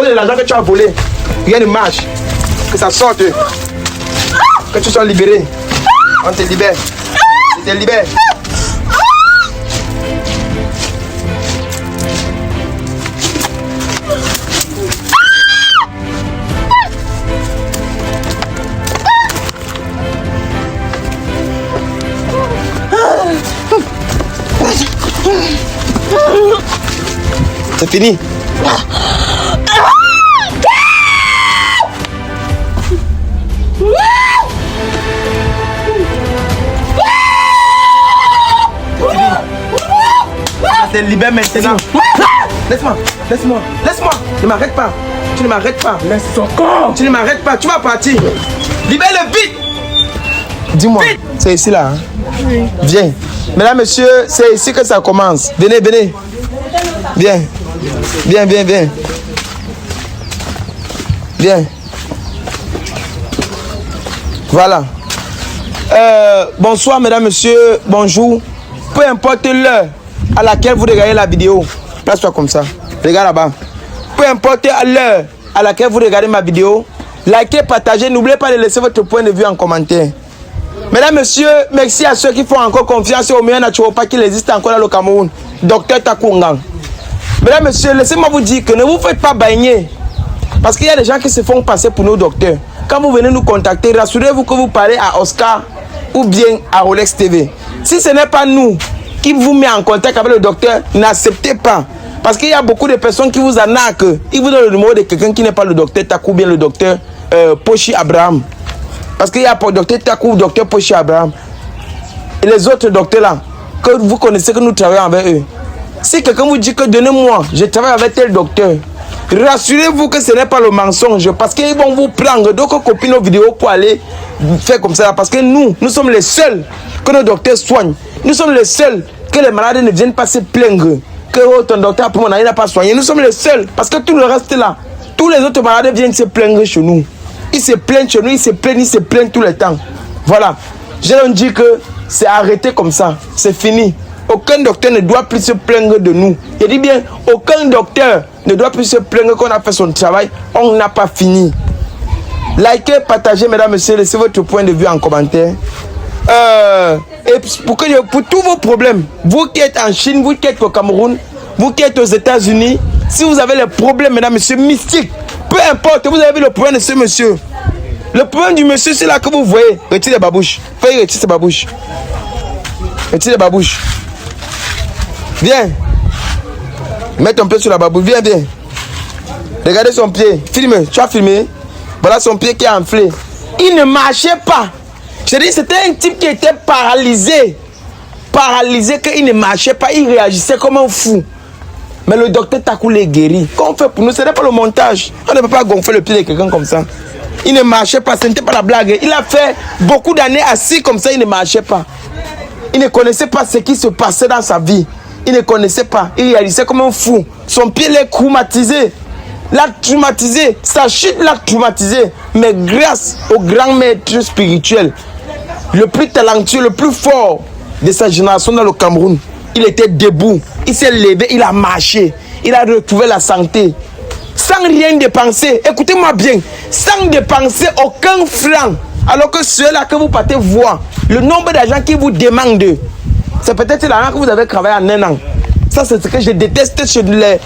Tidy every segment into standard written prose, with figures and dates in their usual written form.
de l'argent que tu as volé. Rien ne marche. Que ça sorte. Que tu sois libéré. On te libère. Je te libère. C'est fini. Je te libère maintenant. Laisse-moi. Ne m'arrête pas. Tu ne m'arrêtes pas. Laisse son corps. Tu ne m'arrêtes pas. Tu vas partir. Libère-le vite. Dis-moi, c'est ici là. Hein? Oui. Viens. Mesdames, messieurs, c'est ici que ça commence. Venez. Viens. Voilà. Bonsoir, mesdames, messieurs. Bonjour. Peu importe l'heure à laquelle vous regardez la vidéo. Place-toi comme ça. Regarde là-bas. Peu importe l'heure à laquelle vous regardez ma vidéo. Likez, partagez. N'oubliez pas de laisser votre point de vue en commentaire. Mesdames, messieurs, merci à ceux qui font encore confiance au meilleur naturopathe qui existe encore dans le Cameroun. Docteur Takou Ngang. Mesdames, messieurs, laissez-moi vous dire que ne vous faites pas baigner. Parce qu'il y a des gens qui se font passer pour nos docteurs. Quand vous venez nous contacter, rassurez-vous que vous parlez à Oscar ou bien à Rolex TV. Si ce n'est pas nous qui vous met en contact avec le docteur, n'acceptez pas. Parce qu'il y a beaucoup de personnes qui vous arnaquent. Ils vous donnent le numéro de quelqu'un qui n'est pas le docteur Takou ou bien le docteur Pochi Abraham. Parce qu'il y a le docteur Takou, le docteur Pochi Abraham. Et les autres docteurs là, que vous connaissez, que nous travaillons avec eux. Si quelqu'un vous dit que donnez-moi, je travaille avec tel docteur, rassurez-vous que ce n'est pas le mensonge. Parce qu'ils vont vous prendre d'autres copies nos vidéos pour aller faire comme ça. Parce que nous sommes les seuls que nos docteurs soignent. Nous sommes les seuls que les malades ne viennent pas se plaindre. Que oh, ton docteur il n'a pas soigné. Nous sommes les seuls. Parce que tout le reste là, tous les autres malades viennent se plaindre chez nous. Ils se plaignent chez nous, ils se plaignent tout le temps. Voilà. Je leur dis que c'est arrêté comme ça. C'est fini. Aucun docteur ne doit plus se plaindre de nous. Je dis bien, aucun docteur ne doit plus se plaindre qu'on a fait son travail. On n'a pas fini. Likez, partagez, mesdames, messieurs, laissez votre point de vue en commentaire. Et pour tous vos problèmes, vous qui êtes en Chine, vous qui êtes au Cameroun, vous qui êtes aux États-Unis, si vous avez les problèmes, mesdames, messieurs, mystiques, peu importe, vous avez le problème de ce monsieur. Le problème du monsieur, c'est là que vous voyez. Retirez les babouches. Faites retirer ses babouches. Retirez les babouches. Viens. Mets ton pied sur la babouche. Viens. Regardez son pied. Filme. Tu as filmé. Voilà son pied qui est enflé. Il ne marchait pas. Je dis, c'était un type qui était paralysé. Paralysé, qu'il ne marchait pas. Il réagissait comme un fou. Mais le docteur Takou l'a guéri. Qu'on fait pour nous, ce n'est pas le montage. On ne peut pas gonfler le pied de quelqu'un comme ça. Il ne marchait pas, ce n'était pas la blague. Il a fait beaucoup d'années assis comme ça, il ne marchait pas. Il ne connaissait pas ce qui se passait dans sa vie. Il ne connaissait pas. Il réagissait comme un fou. Son pied l'a traumatisé. L'a traumatisé. Sa chute l'a traumatisé. Mais grâce au grand maître spirituel, le plus talentueux, le plus fort de sa génération dans le Cameroun, il était debout. Il s'est levé, il a marché. Il a retrouvé la santé. Sans rien dépenser. Écoutez-moi bien. Sans dépenser aucun franc. Alors que ceux-là que vous partez voir, le nombre d'argent qui vous demandent, c'est peut-être l'argent que vous avez travaillé en un an. Ça, c'est ce que je déteste chez les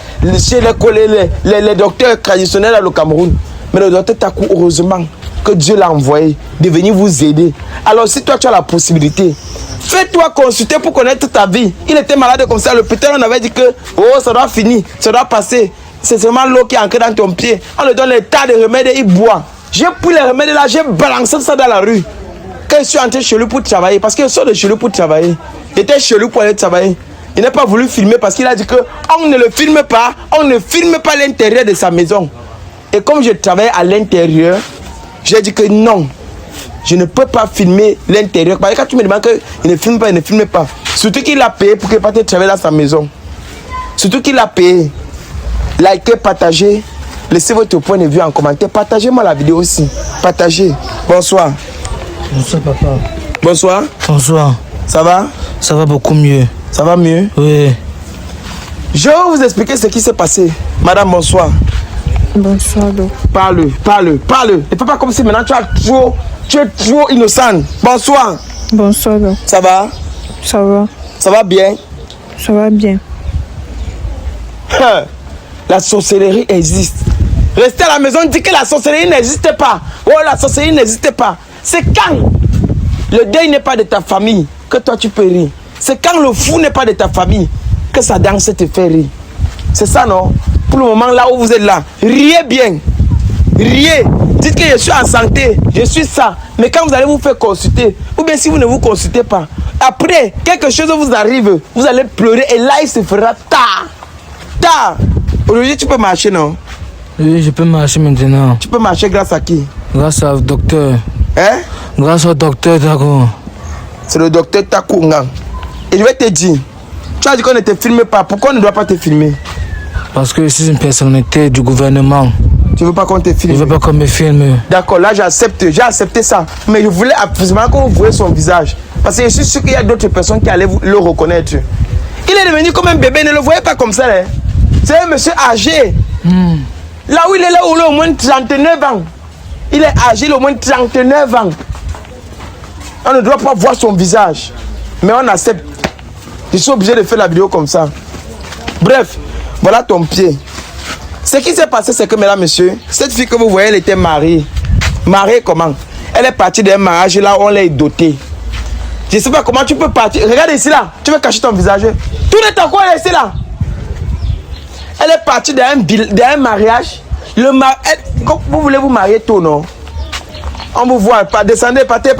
docteurs traditionnels dans le Cameroun. Mais le docteur Takou, heureusement que Dieu l'a envoyé de venir vous aider. Alors, si toi, tu as la possibilité, fais-toi consulter pour connaître ta vie. Il était malade comme ça à l'hôpital. On avait dit que oh, ça doit finir, ça doit passer. C'est seulement l'eau qui est ancrée dans ton pied. On lui donne les tas de remèdes et il boit. J'ai pris les remèdes là, j'ai balancé ça dans la rue. Quand je suis entré chez lui pour travailler, parce qu'il sort de chez lui pour travailler. Il était chez lui pour aller travailler. Il n'a pas voulu filmer parce qu'il a dit que on ne le filme pas, on ne filme pas l'intérieur de sa maison. Et comme je travaillais à l'intérieur, j'ai dit que non, je ne peux pas filmer l'intérieur. Parce que quand tu me demandes qu'il ne filme pas, il ne filme pas. Surtout qu'il a payé pour qu'il ne puisse travailler dans sa maison. Surtout qu'il a payé. Likez, partagez. Laissez votre point de vue en commentaire. Partagez-moi la vidéo aussi. Partagez. Bonsoir. Bonsoir, papa. Bonsoir. Bonsoir. Ça va? Ça va beaucoup mieux. Ça va mieux? Oui. Je vais vous expliquer ce qui s'est passé. Madame, bonsoir. Bonsoir, docteur. Parle. Ne fais pas comme si maintenant tu es trop innocent. Bonsoir. Bonsoir, docteur. Ça va? Ça va? Ça va bien? Ça va bien. La sorcellerie existe. Rester à la maison, dit que la sorcellerie n'existe pas. Oh, la sorcellerie n'existe pas. C'est quand le deuil n'est pas de ta famille que toi tu peux rire. C'est quand le fou n'est pas de ta famille que sa danse te fait rire. C'est ça, non? Pour le moment, là où vous êtes là, riez bien. Riez. Dites que je suis en santé, je suis ça. Mais quand vous allez vous faire consulter, ou bien si vous ne vous consultez pas, après, quelque chose vous arrive, vous allez pleurer et là, il se fera tard. Tard. Aujourd'hui, tu peux marcher, non? Oui, je peux marcher maintenant. Tu peux marcher grâce à qui? Grâce au docteur. Hein? Grâce au docteur Dago. C'est le docteur Takunga. Et je vais te dire, tu as dit qu'on ne te filme pas. Pourquoi on ne doit pas te filmer? Parce que je suis une personnalité du gouvernement. Tu ne veux pas qu'on te filme? Je ne veux pas qu'on me filme. D'accord, là j'ai accepté ça. Mais je voulais absolument qu'on voie son visage. Parce que je suis sûr qu'il y a d'autres personnes qui allaient le reconnaître. Il est devenu comme un bébé, ne le voyez pas comme ça. Hein? C'est un monsieur âgé. Là où il est là, il a au moins 39 ans. Il est âgé, il a au moins 39 ans. On ne doit pas voir son visage. Mais on accepte. Je suis obligé de faire la vidéo comme ça. Bref, voilà ton pied. Ce qui s'est passé, c'est que, mesdames, messieurs, cette fille que vous voyez, elle était mariée. Mariée comment? Elle est partie d'un mariage là où on l'a dotée. Je ne sais pas comment tu peux partir. Regarde ici là. Tu veux cacher ton visage. Tout n'est pas quoi elle est ici là. Elle est partie d'un mariage. Vous voulez vous marier tôt, non? On vous voit. Descendez, partez.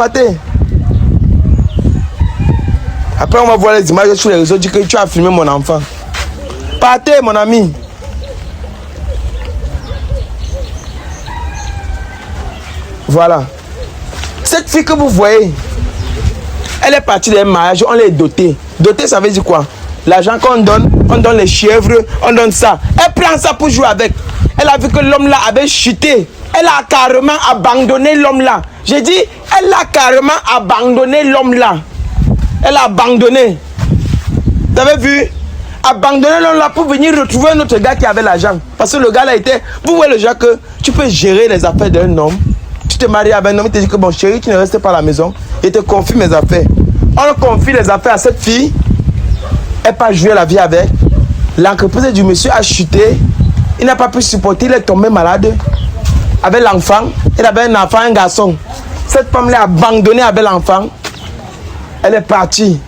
Après, on va voir les images sur les réseaux. Dire que tu as filmé mon enfant. Partez, mon ami. Voilà. Cette fille que vous voyez, elle est partie d'un mariage, on l'a dotée. Dotée, ça veut dire quoi? L'argent qu'on donne, on donne les chèvres, on donne ça. Elle prend ça pour jouer avec. Elle a vu que l'homme là avait chuté. Elle a carrément abandonné l'homme là. J'ai dit, elle a carrément abandonné l'homme là. Elle a abandonné. Vous avez vu? Abandonner l'homme là pour venir retrouver un autre gars qui avait l'argent. Parce que le gars là était... Vous voyez le genre que tu peux gérer les affaires d'un homme. Tu te maries avec un homme, il te dit que bon chérie, tu ne restes pas à la maison. Il te confie mes affaires. On confie les affaires à cette fille. Elle n'a pas joué la vie avec. L'entreprise du monsieur a chuté. Il n'a pas pu supporter, il est tombé malade. Avec l'enfant, il avait un enfant, un garçon. Cette femme l'a abandonné avec l'enfant. Elle est partie.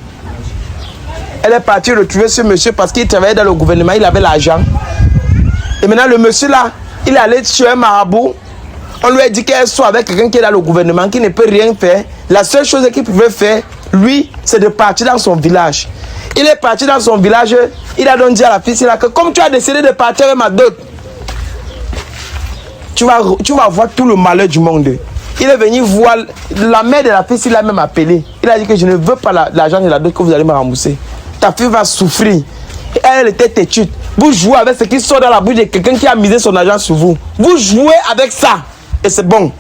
Elle est partie retrouver ce monsieur parce qu'il travaillait dans le gouvernement, il avait l'argent. Et maintenant le monsieur là, il est allé chez un marabout. On lui a dit qu'elle soit avec quelqu'un qui est dans le gouvernement, qui ne peut rien faire. La seule chose qu'il pouvait faire, lui, c'est de partir dans son village. Il est parti dans son village, il a donc dit à la fille là que comme tu as décidé de partir avec ma dot, tu vas voir tout le malheur du monde. Il est venu voir la mère de la fille, il l'a même appelé. Il a dit que je ne veux pas l'argent de la dot que vous allez me rembourser. Ta fille va souffrir. Elle était têtue. Vous jouez avec ce qui sort dans la bouche de quelqu'un qui a misé son argent sur vous. Vous jouez avec ça. Et c'est bon.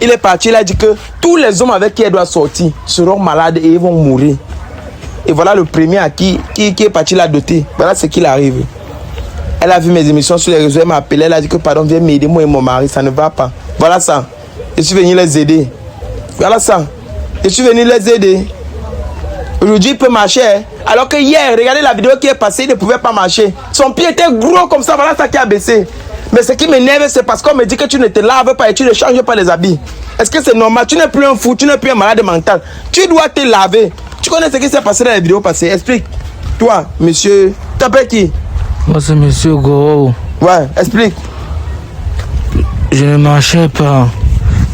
Il est parti, il a dit que tous les hommes avec qui elle doit sortir seront malades et ils vont mourir. Et voilà le premier à qui est parti la doter. Voilà ce qu'il arrive. Elle a vu mes émissions sur les réseaux, elle m'a appelé, elle a dit que pardon, viens m'aider, moi et mon mari, ça ne va pas. Voilà ça. Je suis venu les aider. Voilà ça. Je suis venu les aider. Aujourd'hui, il peut marcher. Alors que hier, regardez la vidéo qui est passée, il ne pouvait pas marcher. Son pied était gros comme ça, voilà ça qui a baissé. Mais ce qui m'énerve, c'est parce qu'on me dit que tu ne te laves pas et tu ne changes pas les habits. Est-ce que c'est normal? Tu n'es plus un fou, tu n'es plus un malade mental. Tu dois te laver. Tu connais ce qui s'est passé dans les vidéos passées? Explique. Toi, monsieur, t'appelles qui? Moi, c'est monsieur Goro. Ouais, explique. Je ne marchais pas.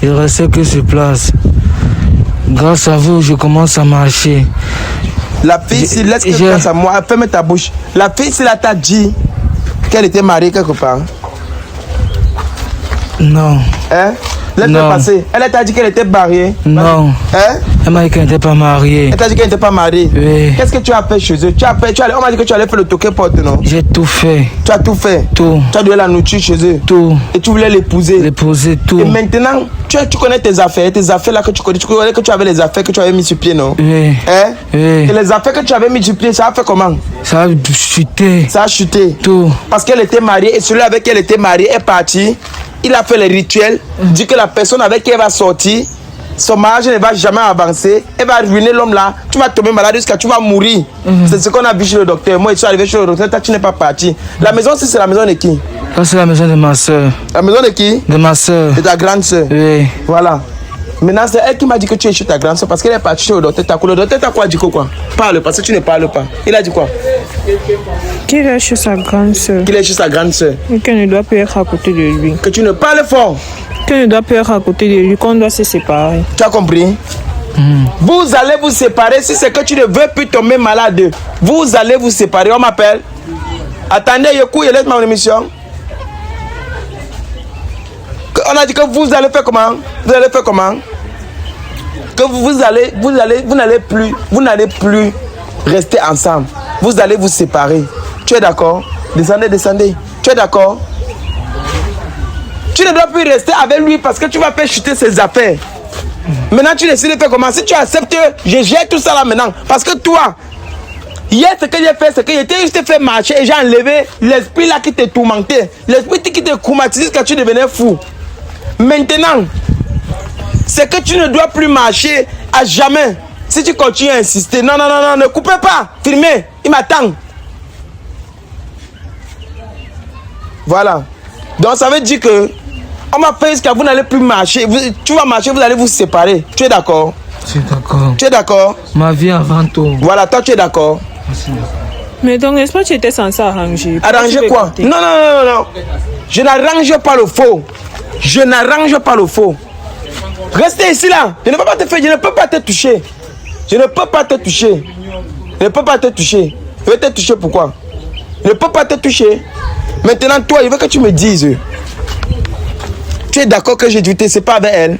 Il restait que sur place. Grâce à vous, je commence à marcher. La fille, si laisse que grâce à moi, ferme ta bouche. La fille, si elle t'a dit qu'elle était mariée quelque part. Non. Hein? Laisse-le passer. Elle t'a dit qu'elle était mariée. Non. Hein? Elle m'a dit qu'elle n'était pas mariée. Elle t'a dit qu'elle n'était pas mariée. Oui. Qu'est-ce que tu as fait chez eux? On m'a dit que tu allais faire le toquet porte, non? J'ai tout fait. Tu as tout fait? Tout. Tu as donné la nourriture chez eux? Tout. Et tu voulais l'épouser? L'épouser, tout. Et maintenant, tu connais tes affaires là que tu connais. Tu connais que tu avais les affaires que tu avais mis sur pied, non? Oui. Hein? Oui. Et les affaires que tu avais mis sur pied, ça a fait comment? Ça a chuté. Ça a chuté. Tout. Parce qu'elle était mariée et celui avec qui elle était mariée est parti. Il a fait les rituels, dit que la personne avec qui elle va sortir, son mariage ne va jamais avancer, elle va ruiner l'homme là, tu vas tomber malade jusqu'à tu vas mourir. C'est ce qu'on a vu chez le docteur. Moi, je suis arrivé chez le docteur, toi, tu n'es pas parti. La maison, c'est la maison de qui? Ça, c'est la maison de ma soeur. La maison de qui? De ma soeur. De ta grande soeur. Oui. Voilà. Maintenant, c'est elle qui m'a dit que tu es chez ta grande soeur parce qu'elle est partie chez le docteur Takou. Le docteur Takou a dit quoi? Parle, parce que tu ne parles pas. Il a dit quoi? Qu'il est chez sa grande soeur. Qu'il est chez sa grande soeur. Et qu'elle ne doit plus être à côté de lui. Que tu ne parles fort. Qu'elle ne doit plus être à côté de lui, qu'on doit se séparer. Tu as compris? Vous allez vous séparer si c'est que tu ne veux plus tomber malade. Vous allez vous séparer. On m'appelle. Attendez, Yokou, il laisse mon émission. On a dit que vous allez faire comment? Vous allez faire comment? Que vous n'allez plus rester ensemble. Vous allez vous séparer. Tu es d'accord? Descendez. Tu es d'accord? Tu ne dois plus rester avec lui parce que tu vas faire chuter ses affaires. Maintenant, tu décides de faire comment? Si tu acceptes, je gère tout ça là maintenant. Parce que toi, hier, ce que j'ai fait, c'est que je t'ai fait marcher et j'ai enlevé l'esprit là qui te tourmentait. L'esprit qui te traumatisait jusqu'à tu devenais fou. Maintenant, c'est que tu ne dois plus marcher à jamais. Si tu continues à insister, non, ne coupez pas. Filmez, il m'attend. Voilà. Donc ça veut dire que on m'a fait jusqu'à vous n'allez plus marcher. Tu vas marcher, vous allez vous séparer. Tu es d'accord? Je suis d'accord. Tu es d'accord? Ma vie avant tout. Voilà, toi tu es d'accord? Mais donc, n'est-ce pas que tu étais censé arranger? Arranger quoi? Non. Je n'arrange pas le faux. Je n'arrange pas le faux. Restez ici là. Je ne peux pas te faire, je ne peux pas te toucher. Je ne peux pas te toucher. Je ne peux pas te toucher. Je vais te toucher pourquoi? Je ne peux pas te toucher. Maintenant, toi, il veut que tu me dises. Tu es d'accord que j'ai dû te séparer avec elle?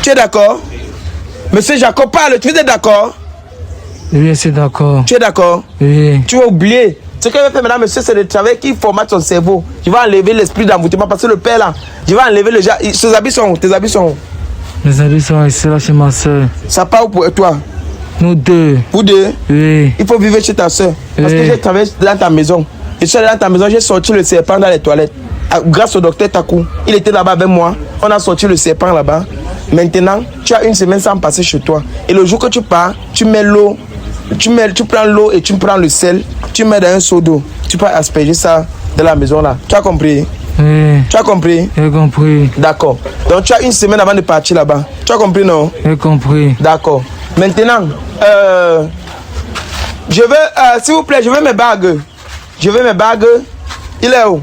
Tu es d'accord? Monsieur Jacob, parle, tu es d'accord? Oui, c'est d'accord. Tu es d'accord? Oui. Tu as oublié. Ce que je vais faire maintenant, monsieur, c'est le travail qui formate son cerveau. Je vais enlever l'esprit d'envoûtement parce que le père là, je vais enlever le... Tes habits sont où? Tes habits sont où? Mes habits sont ici là chez ma soeur. Ça part où pour toi? Nous deux. Vous deux? Oui. Il faut vivre chez ta soeur. Parce que j'ai travaillé dans ta maison. Je suis allé dans ta maison, j'ai sorti le serpent dans les toilettes. Grâce au docteur Takou. Il était là-bas avec moi. On a sorti le serpent là-bas. Maintenant, tu as une semaine sans passer chez toi. Et le jour que tu pars, tu mets l'eau. Tu prends l'eau et tu prends le sel. Tu mets dans un seau d'eau. Tu peux asperger ça dans la maison là. Tu as compris? Oui. Tu as compris? J'ai compris. D'accord. Donc tu as une semaine avant de partir là-bas. Tu as compris, non? J'ai compris. D'accord. Maintenant, je veux, s'il vous plaît, je veux mes bagues. Je veux mes bagues. Il est où?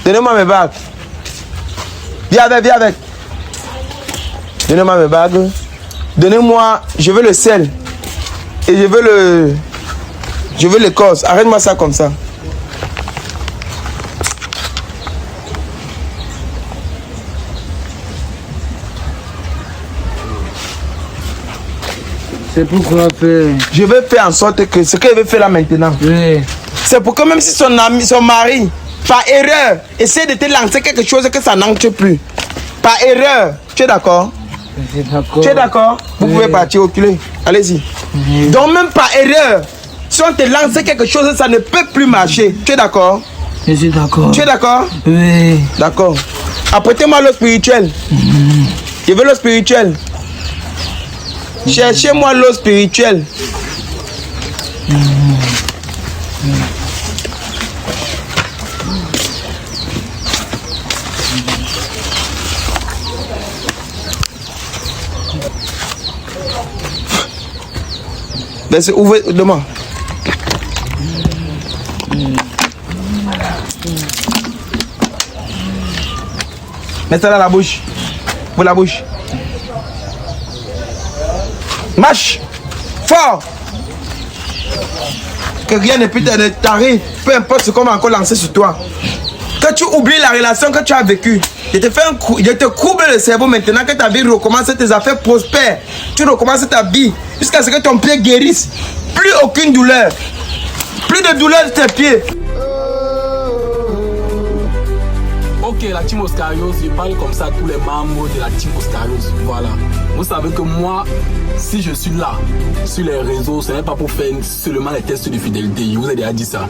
Donnez-moi mes bagues. Viens avec. Donnez-moi mes bagues. Donnez-moi, je veux le sel. Et je veux l'écorce. Arrête-moi ça comme ça. C'est pourquoi faire. Je vais faire en sorte que ce qu'elle veut faire là maintenant. Oui. C'est pour que même si son mari, par erreur, essaie de te lancer quelque chose que ça n'entre plus. Par erreur. Tu es d'accord? Je suis d'accord. Tu es d'accord? Vous pouvez partir reculer. Allez-y. Donc même par erreur, si on te lance quelque chose, ça ne peut plus marcher. Tu es d'accord? Je suis d'accord. Tu es d'accord? Oui. D'accord. Apprêtez-moi l'eau spirituelle. Je veux l'eau spirituelle. Cherchez-moi l'eau spirituelle. Laissez, ouvrez, demain. Mettez-la dans la bouche. Pour la bouche. Marche. Fort. Que rien ne puisse t'arriver. Peu importe ce qu'on va encore lancer sur toi. Que que tu oublies la relation que tu as vécue. Je te courbe le cerveau maintenant que ta vie recommence, tes affaires prospèrent. Tu recommences ta vie jusqu'à ce que ton pied guérisse. Plus aucune douleur. Plus de douleur de tes pieds. Ok, la team Oscarios, je parle comme ça à tous les membres de la team Oscarios. Voilà. Vous savez que moi, si je suis là, sur les réseaux, ce n'est pas pour faire seulement les tests de fidélité. Je vous ai déjà dit ça.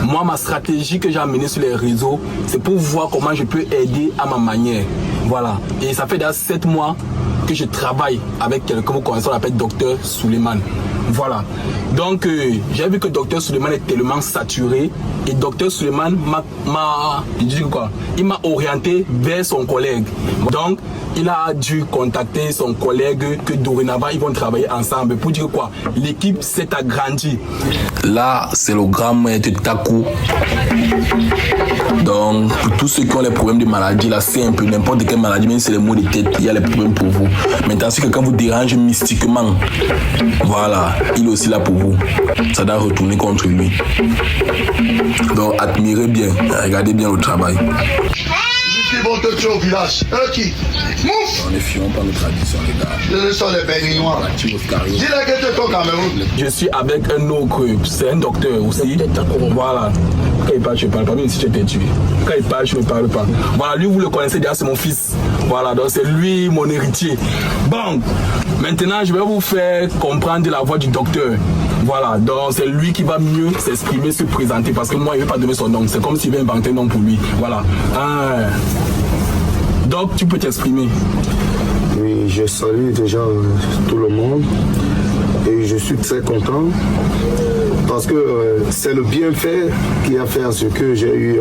Moi, ma stratégie que j'ai amenée sur les réseaux, c'est pour voir comment je peux aider à ma manière. Voilà. Et ça fait déjà 7 mois que je travaille avec quelqu'un que vous connaissez, on l'appelle Dr Suleiman. Voilà. Donc, j'ai vu que Dr Suleiman est tellement saturé. Et Dr Suleiman il m'a orienté vers son collègue. Donc, il a dû contacter son collègue que dorénavant, ils vont travailler ensemble. Pour dire quoi? L'équipe s'est agrandie. Là, c'est le grand maître Taku. Donc, pour tous ceux qui ont les problèmes de maladie, là, c'est un peu n'importe quelle maladie, même si c'est les maux de tête, il y a les problèmes pour vous. Maintenant, si quelqu'un vous dérange mystiquement, voilà, il est aussi là pour vous. Ça doit retourner contre lui. Donc, admirez bien, regardez bien le travail. Qui vont te tuer au village? Qui? Mouf! On est fiers par nos traditions, les gars. Ce sont les Béninois. Dis-le que tu es au Cameroun. Je suis avec un autre, c'est un docteur aussi. Voilà. Quand il parle, je ne parle pas, même si je t'ai tué. Quand il parle, je ne parle pas. Voilà, lui, vous le connaissez déjà, c'est mon fils. Voilà, donc c'est lui mon héritier. Bon, maintenant, je vais vous faire comprendre la voix du docteur. Voilà, donc c'est lui qui va mieux s'exprimer, se présenter, parce que moi, il ne veut pas donner son nom. C'est comme s'il veut inventer un nom pour lui. Voilà. Donc, tu peux t'exprimer. Oui, je salue déjà tout le monde et je suis très content parce que c'est le bienfait qui a fait à ce que j'ai eu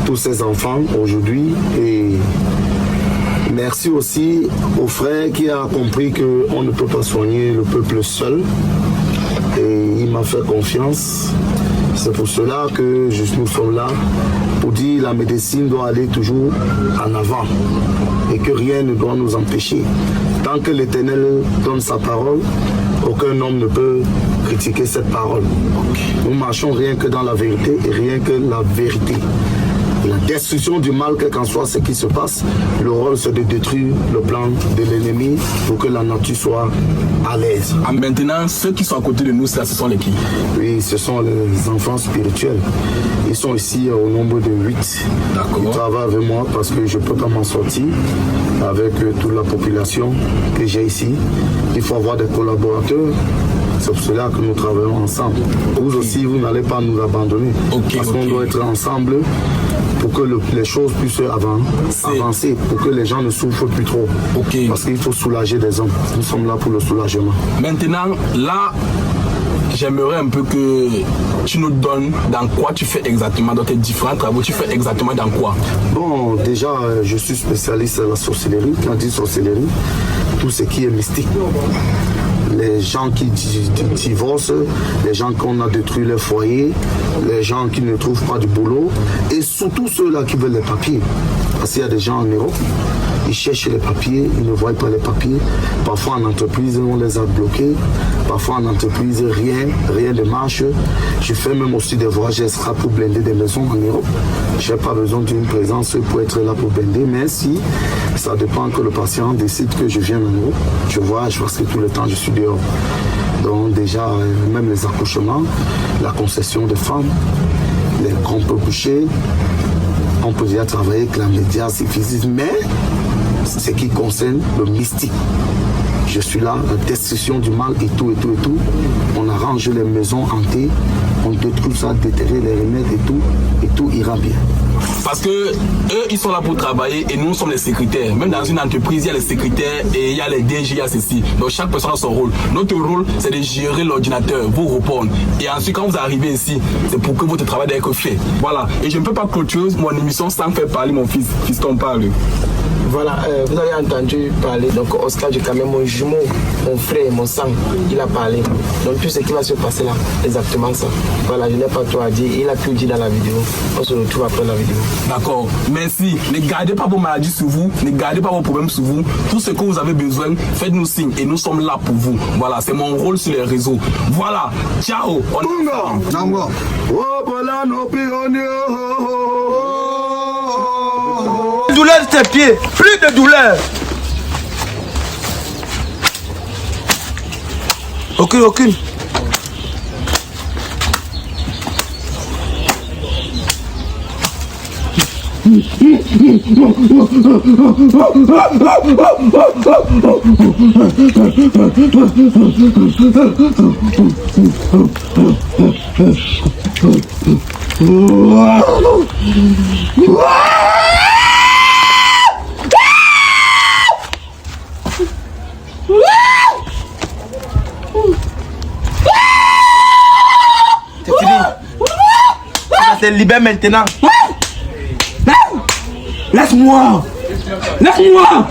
tous ces enfants aujourd'hui. Et merci aussi au frère qui a compris qu'on ne peut pas soigner le peuple seul. Et il m'a fait confiance. C'est pour cela que nous sommes là pour dire que la médecine doit aller toujours en avant et que rien ne doit nous empêcher. Tant que l'Éternel donne sa parole, aucun homme ne peut critiquer cette parole. Nous marchons rien que dans la vérité et rien que la vérité. La destruction du mal, quel qu'en soit ce qui se passe, le rôle c'est de détruire le plan de l'ennemi pour que la nature soit à l'aise. Maintenant, ceux qui sont à côté de nous, ce sont les qui? Oui, ce sont les enfants spirituels. Ils sont ici au nombre de 8. D'accord. Ils travaillent avec moi parce que je ne peux pas m'en sortir avec toute la population que j'ai ici. Il faut avoir des collaborateurs. C'est pour cela que nous travaillons ensemble. Vous aussi, vous n'allez pas nous abandonner. Parce qu'on doit être ensemble pour que les choses puissent avancer, pour que les gens ne souffrent plus trop. Parce qu'il faut soulager des hommes. Nous sommes là pour le soulagement. Maintenant, là, j'aimerais un peu que tu nous donnes dans quoi tu fais exactement, dans tes différents travaux, tu fais exactement dans quoi? Bon, déjà, je suis spécialiste à la sorcellerie. Quand on dit sorcellerie, tout ce qui est mystique. Les gens qui divorcent, les gens qu'on a détruit leur foyer, les gens qui ne trouvent pas de boulot et surtout ceux-là qui veulent les papiers. Parce qu'il y a des gens en Europe, ils cherchent les papiers, ils ne voient pas les papiers. Parfois en entreprise, on les a bloqués. Parfois en entreprise, rien ne marche. Je fais même aussi des voyages extra pour blinder des maisons en Europe. Je n'ai pas besoin d'une présence pour être là pour blinder, mais si ça dépend que le patient décide que je viens en Europe, je voyage parce que tout le temps je suis dehors. Donc déjà, même les accouchements, la concession des femmes, les groupes couchés, on peut déjà travailler avec la médiation physique, mais ce qui concerne le mystique. Je suis là, la destruction du mal et tout. On arrange les maisons hantées, on détruit ça, déterrer les remèdes et tout ira bien. Parce que eux, ils sont là pour travailler et nous sommes les secrétaires. Même dans une entreprise, il y a les secrétaires et il y a les DG, il y a ceci. Donc chaque personne a son rôle. Notre rôle, c'est de gérer l'ordinateur, vous répondre. Et ensuite, quand vous arrivez ici, c'est pour que votre travail doit être fait. Voilà. Et je ne peux pas clôturer mon émission sans faire parler mon fils, puisqu'on parle. Voilà, vous avez entendu parler, donc Oscar j'ai quand même mon jumeau, mon frère, mon sang, il a parlé. Donc tout ce qui va se passer là, exactement ça. Voilà, je n'ai pas tout à dire, il a tout dit dans la vidéo. On se retrouve après la vidéo. D'accord, merci. Ne gardez pas vos maladies sur vous, ne gardez pas vos problèmes sur vous. Tout ce que vous avez besoin, faites-nous signe et nous sommes là pour vous. Voilà, c'est mon rôle sur les réseaux. Voilà, ciao. On est ensemble. douleur de tes pieds. Plus de douleur. Aucune, aucune. C'est fini. Ça te libère maintenant. Laisse-moi. Laisse-moi.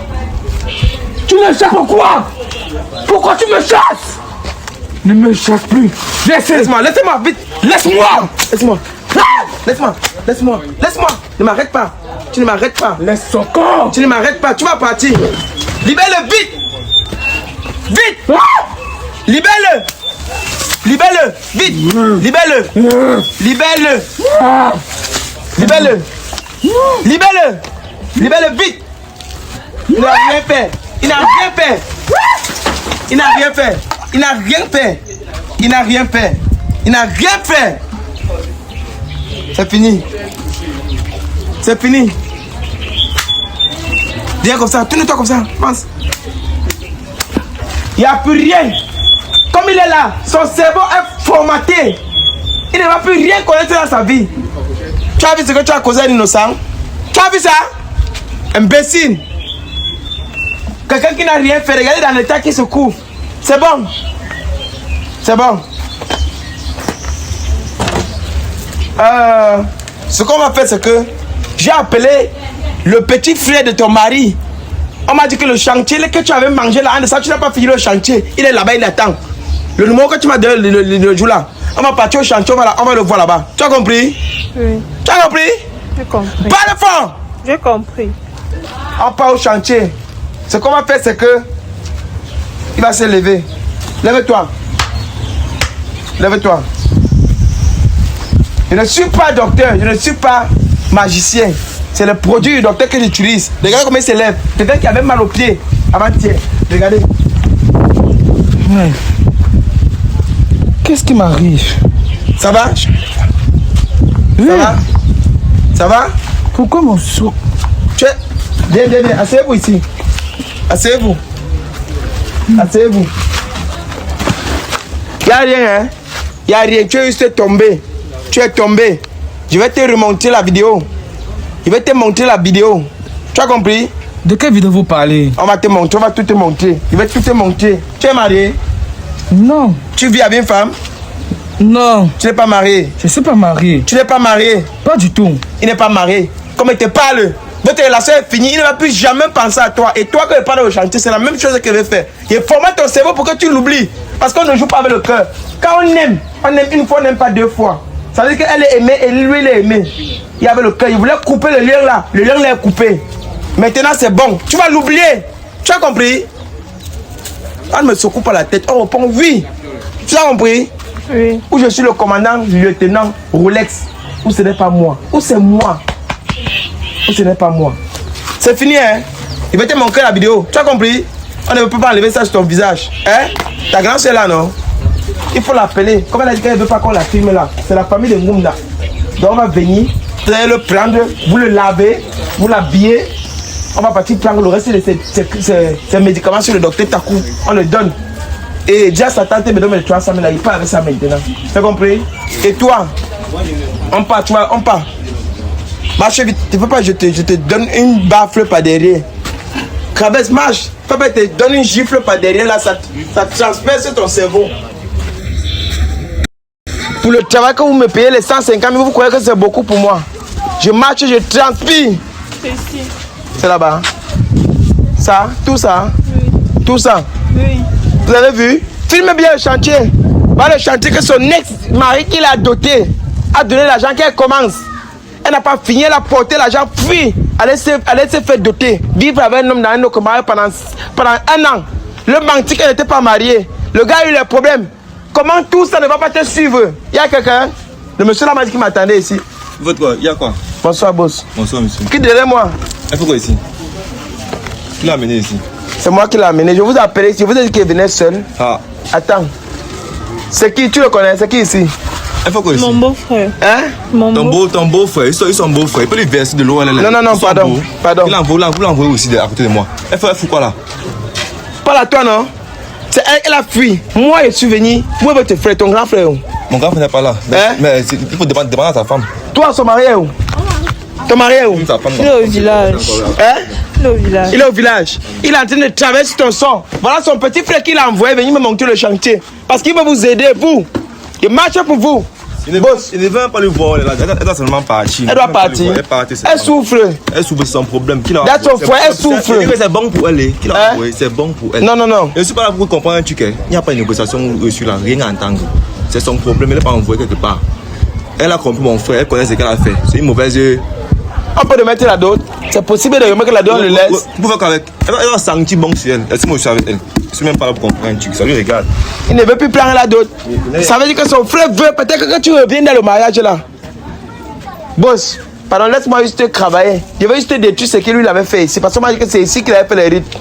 Tu me chasses pourquoi? Pourquoi tu me chasses? Ne me chasse plus. Laisse-moi, laisse-moi, vite. Laisse-moi. Laisse-moi. Laisse-moi, laisse-moi, laisse-moi. Ne m'arrête pas. Tu ne m'arrêtes pas. Laisse son corps. Tu ne m'arrêtes pas. Tu vas partir. Libère-le vite. Vite. Libère-le. Libère-le. Vite. Libère-le. Libère-le. Libère-le. Libère-le. Libère-le vite. Il n'a rien fait. Il n'a rien fait. Il n'a rien fait. Il n'a rien fait. Il n'a rien fait. Il n'a rien fait. C'est fini. C'est fini. Viens comme ça. Tourne-toi comme ça. Pense. Il n'y a plus rien. Comme il est là, son cerveau est formaté. Il ne va plus rien connaître dans sa vie. Tu as vu ce que tu as causé à un innocent? Tu as vu ça? Imbécile. Quelqu'un qui n'a rien fait, regardez dans l'état qui se couvre. C'est bon. C'est bon. Ce qu'on va faire, c'est que j'ai appelé le petit frère de ton mari. On m'a dit que le chantier que tu avais mangé là, ça, tu n'as pas fini le chantier. Il est là-bas, il attend. Le numéro que tu m'as donné le jour là, on va partir au chantier, on va le voir là-bas. Tu as compris? Oui. Tu as compris? J'ai compris. Parle fort! J'ai compris. On part au chantier. Ce qu'on va faire, c'est que il va se lever. Lève-toi. Lève-toi. Je ne suis pas docteur, je ne suis pas magicien. C'est le produit du docteur que j'utilise. Regardez comment il se lève. Quelqu'un qui avait mal au pied avant-hier. Regardez. Ouais. Qu'est-ce qui m'arrive? Ça va? Oui. Ça va? Ça va? Pourquoi mon sourd? Viens, viens, viens. Asseyez-vous ici. Asseyez-vous. Asseyez-vous. Il n'y a rien, hein? Il n'y a rien. Tu es juste tombé. Tu es tombé. Je vais te remonter la vidéo. Je vais te montrer la vidéo. Tu as compris? De quelle vidéo vous parlez? On va te montrer, on va tout te montrer. Je vais tout te montrer. Tu es marié? Non. Tu vis avec une femme? Non. Tu n'es pas marié? Je ne suis pas marié. Tu n'es pas marié? Pas du tout. Il n'est pas marié. Comme il te parle, votre relation est finie, il ne va plus jamais penser à toi. Et toi, quand il parle au chantier, c'est la même chose qu'il veut faire. Il formate ton cerveau pour que tu l'oublies. Parce qu'on ne joue pas avec le cœur. Quand on aime une fois, on n'aime pas deux fois. Ça veut dire qu'elle est aimée et lui, il est aimé. Il avait le cœur, il voulait couper le lien là. Le lien là est coupé. Maintenant, c'est bon. Tu vas l'oublier. Tu as compris? On ne me secoue pas la tête. On répond oui. Tu as compris? Oui. Ou je suis le commandant, lieutenant Rolex. Ou ce n'est pas moi. Ou c'est moi. Ou ce n'est pas moi. C'est fini, hein? Il va te montrer la vidéo. Tu as compris? On ne peut pas enlever ça sur ton visage. Hein? Ta grand soeur là, non? Il faut l'appeler. Comme elle a dit qu'elle ne veut pas qu'on la filme là. C'est la famille de Ngoumda. Donc on va venir, vous allez le prendre, vous le lavez, vous l'habillez. On va partir prendre le reste de ces médicaments sur le docteur Takou. On le donne. Et déjà sa tante me donne les 300 000, il part avec ça maintenant. Tu as compris? Et toi, on part, tu vois, on part. Marche vite, tu ne peux pas, je te donne une baffle par derrière. Traverse, marche. Papa te donne une gifle par derrière là, ça transperce ton cerveau. Pour le travail que vous me payez, les 150 000, vous croyez que c'est beaucoup pour moi? Je marche, je transpire. C'est ici. C'est là-bas. Ça, tout ça. Oui. Tout ça. Oui. Vous avez vu? Filmez bien le chantier. Voilà le chantier que son ex-mari qui l'a doté a donné l'argent qu'elle commence. Elle n'a pas fini, elle a porté l'argent, puis elle s'est fait doter. Vivre avec un homme dans un autre mari pendant 1 an. Le menti qu'elle n'était pas mariée. Le gars a eu les problèmes. Comment tout ça ne va pas te suivre? Il y a quelqu'un? Le monsieur là m'a dit qu'il m'attendait ici. Votre quoi? Il y a quoi? Bonsoir, boss. Bonsoir, monsieur. Qui derrière moi? Elle fait quoi ici? Qui l'a amené ici? C'est moi qui l'ai amené. Je vous ai appelé ici. Je vous ai dit qu'il venait seul. Ah. Attends. C'est qui? Tu le connais? C'est qui ici? Elle fait quoi ici? Mon beau-frère. Hein? Ton beau-frère, ils sont beaux-frères. Il peut lui verser de l'eau. Non, pardon. Il l'envoie aussi à côté de moi. Elle fait quoi là? Pas à toi, non? C'est elle a fui. Moi, je suis venu. Où est votre frère, ton grand frère? Mon grand frère n'est pas là. Mais il faut demander à sa femme. Toi, son mari est où? Ton mari est où? Sa femme. Il est au village. Hein? Il est au village. Il est au village. Il est en train de traverser ton sang. Voilà son petit frère qui l'a envoyé venir me monter le chantier. Parce qu'il veut vous aider, vous. Il marche pour vous. Il ne veut pas le voir. Elle doit seulement partir. Elle doit partir. Elle souffre. Elle souffre de son problème. Là, son frère, elle souffre. C'est bon pour elle. C'est bon pour elle. Non. Je ne suis pas là pour comprendre un truc. Il n'y a pas une négociation reçue là. Rien à entendre. C'est son problème. Elle n'est pas envoyée quelque part. Elle a compris mon frère. Elle connaît ce qu'elle a fait. C'est une mauvaise. On peut remettre la dot. C'est possible de remettre la dot, on le laisse. Vous pouvez qu'avec. Elle va sentir bon sur elle. Elle moi je suis avec elle. Je suis même pas là pour comprendre un truc. Ça lui regarde. Il ne veut plus planer la dot. Ça veut dire que son frère veut peut-être que tu reviennes dans le mariage là. Boss, pardon, laisse-moi juste travailler. Je vais juste détruire ce qu'il lui avait fait ici. Parce qu'on m'a dit que c'est ici qu'il avait fait les rites.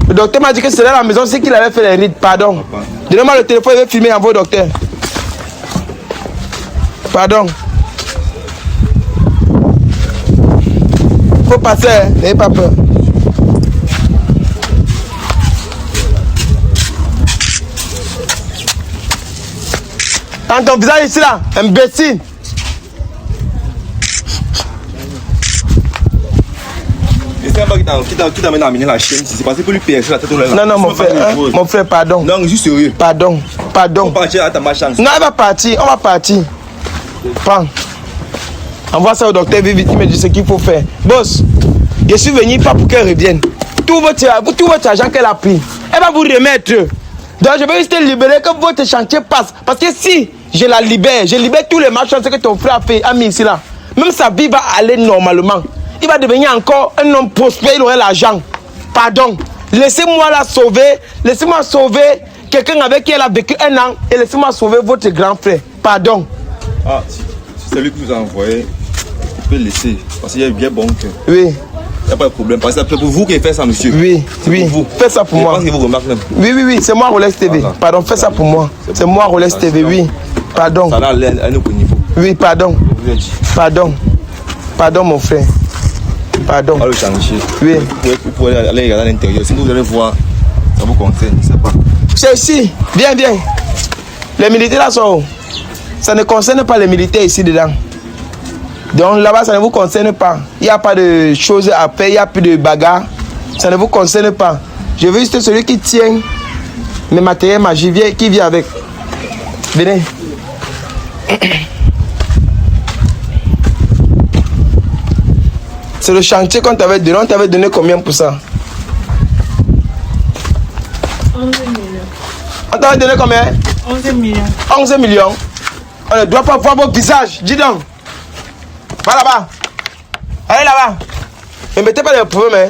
Le docteur m'a dit que c'est dans la maison ici qu'il avait fait les rites. Pardon. Donnez-moi le téléphone, il va filmer en vos docteur. Pardon. Faut passer, n'ayez pas peur. Dans ton visage ici là, imbécile. Qui t'amène à amener la chienne, c'est passé pour lui percer la tête. Non, mon frère, pardon. Non, je suis sérieux. Pardon. On va partir à ta chance. Non, elle va partir, on va partir. Prends. Envoie ça au docteur, vite, il me dit ce qu'il faut faire. Boss, je suis venu pas pour qu'elle revienne. Tout votre argent qu'elle a pris, elle va vous remettre. Donc je vais juste libérer que votre chantier passe. Parce que si je la libère, je libère tous les marchands que ton frère a mis ici là. Même sa vie va aller normalement. Il va devenir encore un homme prospère, il aurait l'argent. Pardon. Laissez-moi la sauver. Laissez-moi sauver quelqu'un avec qui elle a vécu 1 an. Et laissez-moi sauver votre grand frère. Pardon. Ah, si c'est lui qui vous a envoyé, il peut laisser. Parce qu'il est bien bon que. Oui. Il n'y a pas de problème. Parce que c'est pour vous qui faites ça, monsieur. Oui, pour vous. Faites ça pour moi. Je pense qu'il vous remarque même. Oui, c'est moi Rolex TV. Voilà. Pardon, faites ça pour moi. C'est moi Rolex TV, oui. Pardon. Ça a l'air à un autre niveau. Oui, pardon. Pardon. Pardon, mon frère. Pardon. Pas le chantier. Oui. Vous pouvez aller regarder à l'intérieur. Si vous allez voir, ça vous concerne, je ne sais pas. C'est ici. Viens. Les militaires là sont où? Ça ne concerne pas les militaires ici dedans. Donc là-bas, ça ne vous concerne pas. Il n'y a pas de choses à faire, il n'y a plus de bagarre. Ça ne vous concerne pas. Je veux juste celui qui tient mes matériels magiques, qui vient avec. Venez. C'est le chantier qu'on t'avait donné. On t'avait donné combien pour ça? 11 millions. On t'avait donné combien? 11 millions. 11 millions. On ne doit pas voir vos visages. Dis donc. Va là-bas. Allez là-bas. Ne mettez pas les problèmes.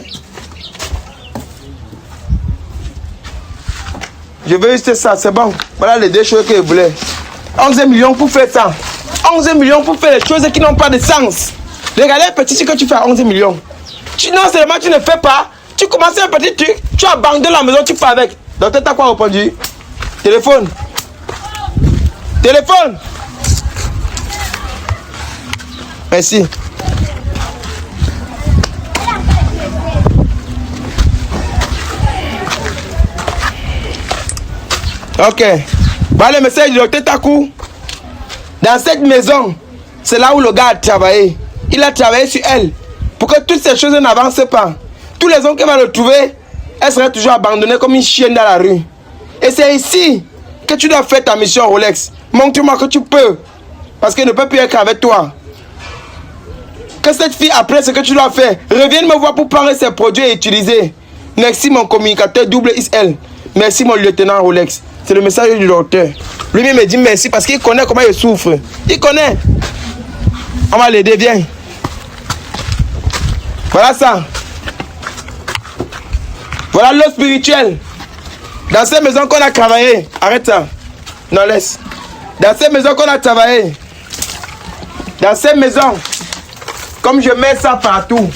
Je veux juste ça, c'est bon. Voilà les 2 choses que je voulais. 11 millions pour faire ça. 11 millions pour faire les choses qui n'ont pas de sens. Regardez petit ce que tu fais à 11 millions. Non seulement tu ne fais pas, tu commences un petit truc, tu abandonnes la maison, tu pars avec. Donc t'as quoi répondu? Téléphone. Téléphone. Merci. Ok. Voilà le message du docteur Takou. Dans cette maison, c'est là où le gars a travaillé. Il a travaillé sur elle. Pour que toutes ces choses n'avancent pas. Tous les hommes qui vont le trouver, elle serait toujours abandonnée comme une chienne dans la rue. Et c'est ici que tu dois faire ta mission Rolex. Montre-moi que tu peux. Parce qu'elle ne peut plus être avec toi. Que cette fille, après ce que tu dois faire, revienne me voir pour prendre ses produits et utiliser. Merci mon communicateur double XL. Merci mon lieutenant Rolex. C'est le message du docteur. Lui-même me dit merci parce qu'il connaît comment il souffre. Il connaît. On va l'aider, viens. Voilà ça. Voilà l'eau spirituelle. Dans cette maison qu'on a travaillé. Arrête ça. Non, laisse. Dans cette maison qu'on a travaillé. Dans cette maison. Comme je mets ça partout.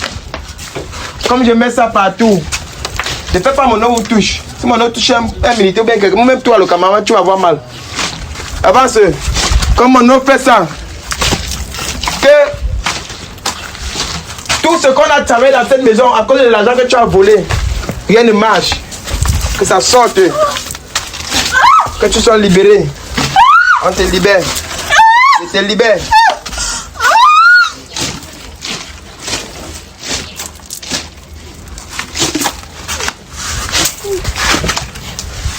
Comme je mets ça partout, ne fais pas mon nom vous touche. Si mon nom touche un militaire ou bien quelqu'un, même toi le camarade, tu vas avoir mal. Avance. Comme mon nom fait ça, que tout ce qu'on a travaillé dans cette maison à cause de l'argent que tu as volé, rien ne marche. Que ça sorte. Que tu sois libéré. On te libère. Je te libère.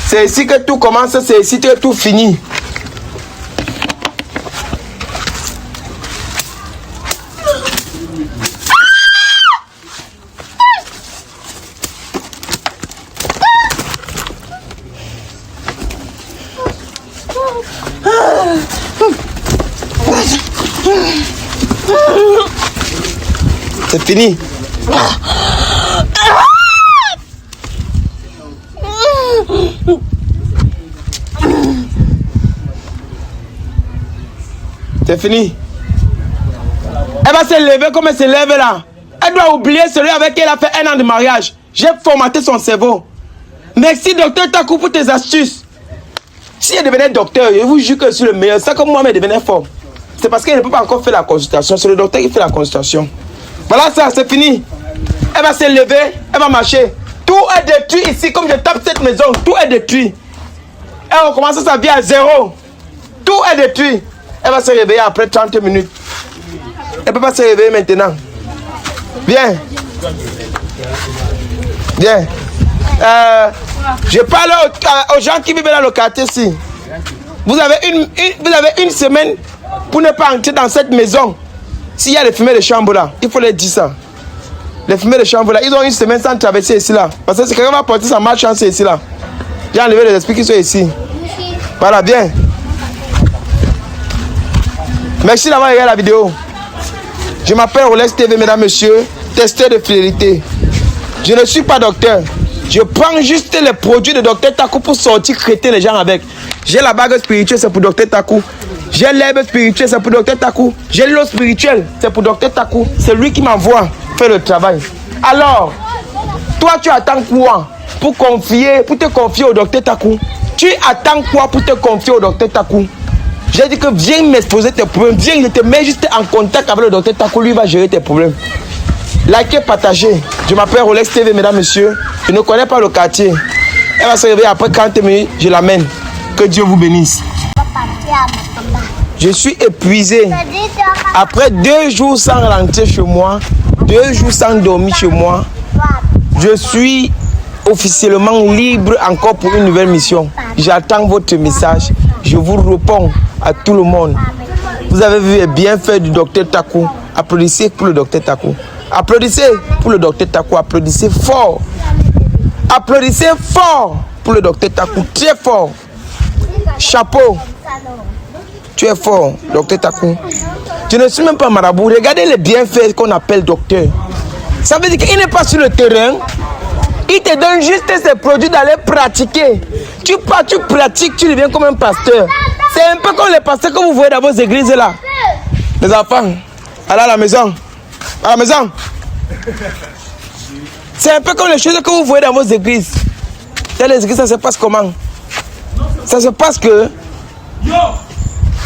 C'est ici que tout commence, c'est ici que tout finit. C'est fini. C'est fini. Elle va se lever comme elle se lève là. Elle doit oublier celui avec qui elle a fait 1 an de mariage. J'ai formaté son cerveau. Merci docteur Takou pour tes astuces. Si elle devenait docteur, je vous jure que je suis le meilleur. C'est comme moi, mais devenait fort. C'est parce qu'elle ne peut pas encore faire la consultation. C'est le docteur qui fait la consultation. Voilà ça, c'est fini. Elle va se lever, elle va marcher. Tout est détruit ici. Comme je tape cette maison, tout est détruit. Elle recommence sa vie à 0. Tout est détruit. Elle va se réveiller après 30 minutes. Elle ne peut pas se réveiller maintenant. Viens. Viens. Je parle aux gens qui vivent dans le quartier ici. Vous avez une semaine pour ne pas entrer dans cette maison. S'il y a les fumées de chambre là, il faut les dire ça. Les fumées de chambre là, ils ont une semaine sans traverser ici là. Parce que si quelqu'un va porter sa malchance ici là. J'ai enlevé les esprits qui sont ici. Voilà, bien. Merci d'avoir regardé la vidéo. Je m'appelle Rolex TV, mesdames, messieurs, testeur de fidélité. Je ne suis pas docteur. Je prends juste les produits de Docteur Takou pour sortir traiter les gens avec. J'ai la bague spirituelle, c'est pour Docteur Takou. J'ai l'herbe spirituelle, c'est pour Docteur Takou. J'ai l'eau spirituelle, c'est pour Docteur Takou. C'est lui qui m'envoie faire le travail. Alors, toi, tu attends quoi pour te confier au Docteur Takou? Tu attends quoi pour te confier au Docteur Takou? J'ai dit que viens m'exposer tes problèmes. Viens, je te mets juste en contact avec le Docteur Takou. Lui va gérer tes problèmes. Likez, partagez. Je m'appelle Rolex TV, mesdames, messieurs. Je ne connais pas le quartier. Elle va se réveiller après 40 minutes. Je l'amène. Que Dieu vous bénisse. Je suis épuisé. Après 2 jours sans rentrer chez moi, 2 jours sans dormir chez moi, je suis officiellement libre encore pour une nouvelle mission. J'attends votre message. Je vous réponds à tout le monde. Vous avez vu les bienfaits du Docteur Takou. Applaudissez pour le Docteur Takou. Applaudissez pour le Docteur Takou. Applaudissez fort. Applaudissez fort pour le Docteur Takou. Très fort. Chapeau. Tu es fort, Docteur Takou. Je ne suis même pas marabout. Regardez les bienfaits qu'on appelle docteur. Ça veut dire qu'il n'est pas sur le terrain. Il te donne juste ces produits d'aller pratiquer. Tu pars, tu pratiques, tu deviens comme un pasteur. C'est un peu comme les pasteurs que vous voyez dans vos églises là. Les enfants, allez à la maison. À la maison. C'est un peu comme les choses que vous voyez dans vos églises. Dans les églises, ça se passe comment? Ça se passe que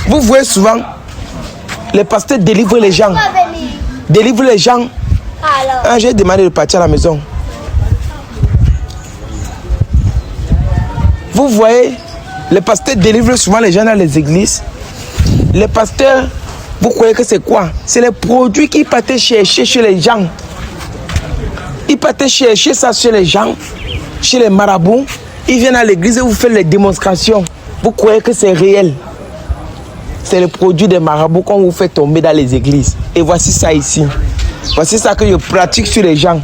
vous voyez souvent les pasteurs délivrent les gens. Délivrent les gens. J'ai demandé de partir à la maison. Vous voyez, les pasteurs délivrent souvent les gens dans les églises. Les pasteurs, vous croyez que c'est quoi? C'est les produits qu'ils partent chercher chez les gens. Ils partent chercher ça chez les gens, chez les marabouts. Ils viennent à l'église et vous faites les démonstrations. Vous croyez que c'est réel? C'est le produit des marabouts qu'on vous fait tomber dans les églises. Et voici ça ici. Voici ça que je pratique sur les gens.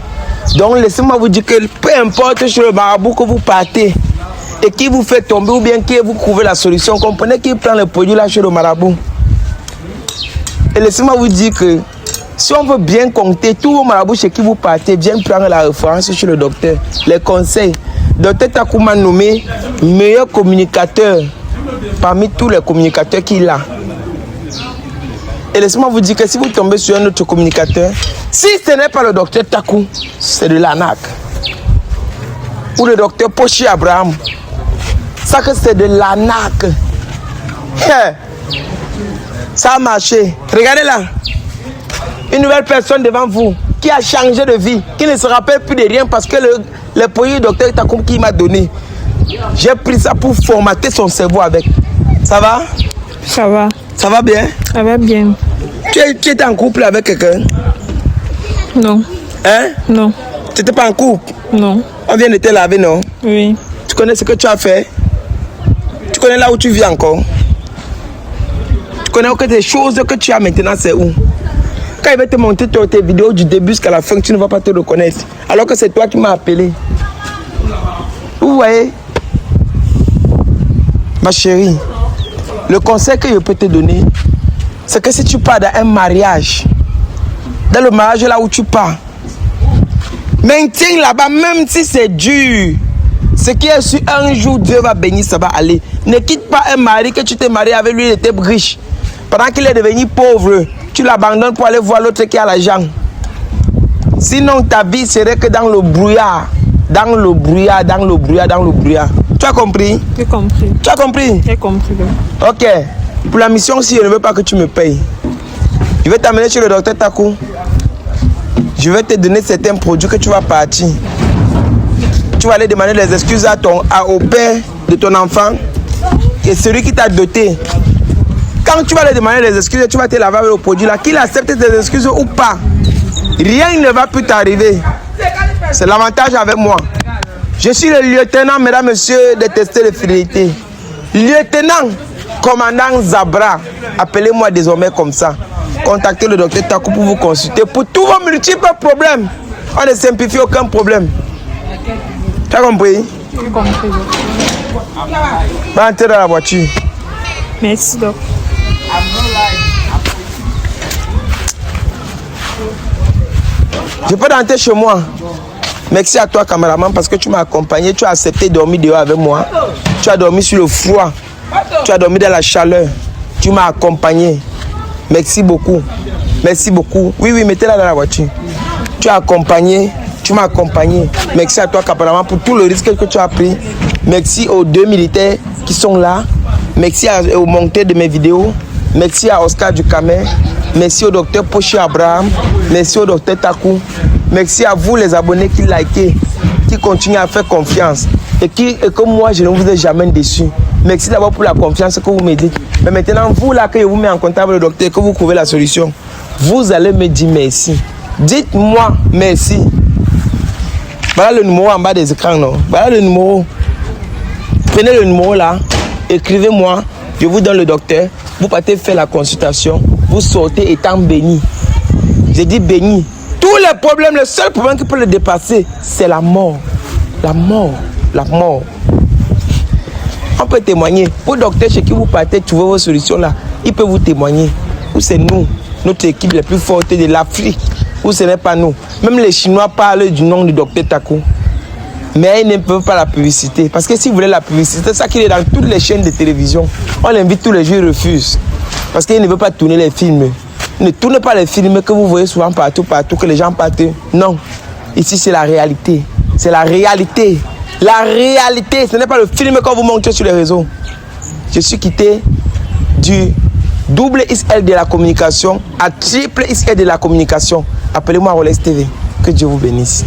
Donc laissez-moi vous dire que peu importe chez le marabout que vous partez et qui vous fait tomber ou bien qui vous trouvez la solution, comprenez qu'il prend le produit là chez le marabout. Et laissez-moi vous dire que si on veut bien compter, tous vos marabouts chez qui vous partez, viennent prendre la référence chez le docteur. Les conseils. Docteur Takou m'a nommé meilleur communicateur parmi tous les communicateurs qu'il a. Et laissez-moi vous dire que si vous tombez sur un autre communicateur, si ce n'est pas le docteur Takou, c'est de l'arnaque. Ou le docteur Pochi Abraham. Ça que c'est de l'arnaque. Ça a marché. Regardez là. Une nouvelle personne devant vous qui a changé de vie, qui ne se rappelle plus de rien parce que le produit docteur Takou qui m'a donné, j'ai pris ça pour formater son cerveau avec. Ça va? Ça va. Ça va bien? Ça va bien. Tu étais en couple avec quelqu'un? Non. Hein? Non. Tu n'étais pas en couple? Non. On vient de te laver, non? Oui. Tu connais ce que tu as fait? Tu connais là où tu vis encore? Tu connais que des choses que tu as maintenant, c'est où? Quand il va te montrer tes vidéos du début jusqu'à la fin, tu ne vas pas te reconnaître. Alors que c'est toi qui m'as appelé. Vous voyez? Ma chérie, le conseil que je peux te donner, c'est que si tu pars dans un mariage, dans le mariage là où tu pars, maintiens là-bas, même si c'est dur. Ce qui est sûr, un jour Dieu va bénir, ça va aller. Ne quitte pas un mari que tu t'es marié avec lui, il était riche. Pendant qu'il est devenu pauvre, tu l'abandonnes pour aller voir l'autre qui a l'argent. Sinon, ta vie serait que dans le brouillard. Dans le brouillard, dans le brouillard, dans le brouillard. Tu as compris? J'ai compris. Tu as compris? J'ai compris. Ok. Pour la mission, si je ne veux pas que tu me payes, je vais t'amener chez le docteur Takou. Je vais te donner certains produits que tu vas partir. Tu vas aller demander des excuses au père de ton enfant et celui qui t'a doté. Quand tu vas aller demander des excuses, tu vas te laver avec le produit là, qu'il accepte tes excuses ou pas. Rien ne va plus t'arriver. C'est l'avantage avec moi. Je suis le lieutenant, mesdames, messieurs, des tests de fidélité. Lieutenant, commandant Zabra. Appelez-moi désormais comme ça. Contactez le docteur Takou pour vous consulter pour tous vos multiples problèmes. On ne simplifie aucun problème. Tu as compris? J'ai compris. Va entrer dans la voiture. Merci, doc. Je peux rentrer chez moi. Merci à toi, caméraman, parce que tu m'as accompagné. Tu as accepté de dormir dehors avec moi. Tu as dormi sur le froid. Tu as dormi dans la chaleur. Tu m'as accompagné. Merci beaucoup. Merci beaucoup. Oui, oui, mettez-la dans la voiture. Tu as accompagné. Tu m'as accompagné. Merci à toi, caméraman, pour tout le risque que tu as pris. Merci aux 2 militaires qui sont là. Merci au monteur de mes vidéos. Merci à Oscar Ducamer. Merci au docteur Pochi Abraham. Merci au docteur Takou. Merci à vous les abonnés qui likez, qui continuent à faire confiance. Et que moi, je ne vous ai jamais déçu. Merci d'abord pour la confiance que vous me dites. Mais maintenant, vous là, que je vous mets en contact avec le docteur, que vous trouvez la solution, vous allez me dire merci. Dites-moi merci. Voilà le numéro en bas des écrans, non? Voilà le numéro. Prenez le numéro là, écrivez-moi, je vous donne le docteur, vous partez faire la consultation, vous sortez étant béni. J'ai dit béni. Tous les problèmes, le seul problème qui peut le dépasser, c'est la mort. La mort. La mort. On peut témoigner. Pour le docteur chez qui vous partez, trouver vos solutions là, il peut vous témoigner. Ou c'est nous, notre équipe la plus forte de l'Afrique. Ou ce n'est pas nous. Même les Chinois parlent du nom du docteur Takou. Mais ils ne peuvent pas la publicité. Parce que si vous voulez la publicité, c'est ça qu'il est dans toutes les chaînes de télévision. On l'invite tous les jours, il refuse. Parce qu'il ne veut pas tourner les films. Ne tournez pas les films que vous voyez souvent partout, que les gens partent. Non. Ici, c'est la réalité. C'est la réalité. La réalité. Ce n'est pas le film qu'on vous montre sur les réseaux. Je suis quitté du double XL de la communication à triple XL de la communication. Appelez-moi Rolex TV. Que Dieu vous bénisse.